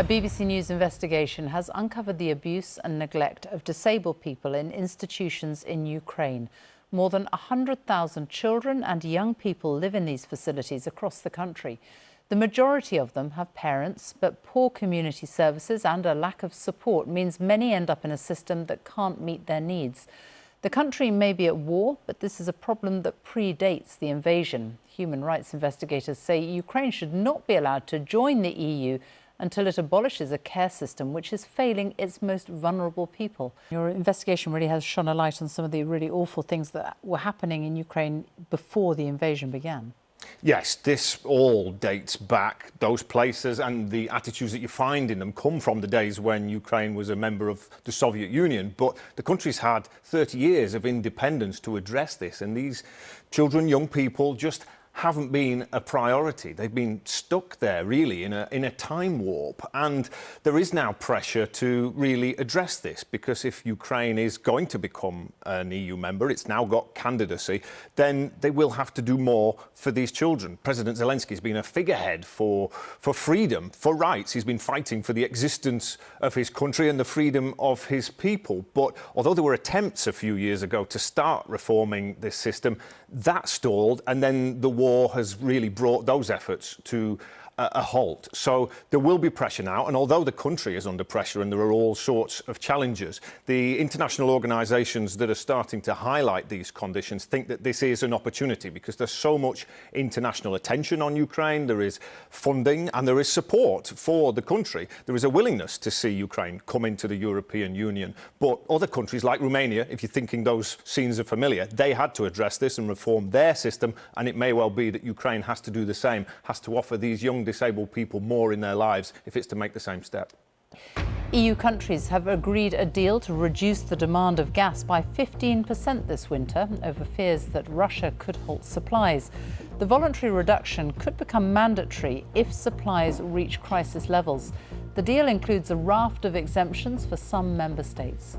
BBC News investigation has uncovered the abuse and neglect of disabled people in institutions in Ukraine. More than 100,000 children and young people live in these facilities across the country. The majority of them have parents, but poor community services and a lack of support means many end up in a system that can't meet their needs. The country may be at war, but this is a problem that predates the invasion. Human rights investigators say Ukraine should not be allowed to join the EU until it abolishes a care system which is failing its most vulnerable people. Your investigation really has shone a light on some of the really awful things that were happening in Ukraine before the invasion began. Yes, this all dates back. Those places and the attitudes that you find in them come from the days when Ukraine was a member of the Soviet Union. But the country's had 30 years of independence to address this, and these children, young people, just haven't been a priority. They've been stuck there, really, in a time warp. And there is now pressure to really address this, because if Ukraine is going to become an EU member, it's now got candidacy, then they will have to do more for these children. President Zelensky has been a figurehead for freedom, for rights. He's been fighting for the existence of his country and the freedom of his people. But although there were attempts a few years ago to start reforming this system, that stalled, and then the war has really brought those efforts to a halt. So there will be pressure now, and although the country is under pressure and there are all sorts of challenges, the international organisations that are starting to highlight these conditions think that this is an opportunity, because there's so much international attention on Ukraine, there is funding and there is support for the country. There is a willingness to see Ukraine come into the European Union. But other countries like Romania, if you're thinking those scenes are familiar, they had to address this and reform their system, and it may well be that Ukraine has to do the same, has to offer these young disabled people more in their lives if it's to make the same step. EU countries have agreed a deal to reduce the demand of gas by 15% this winter over fears that Russia could halt supplies. The voluntary reduction could become mandatory if supplies reach crisis levels. The deal includes a raft of exemptions for some member states.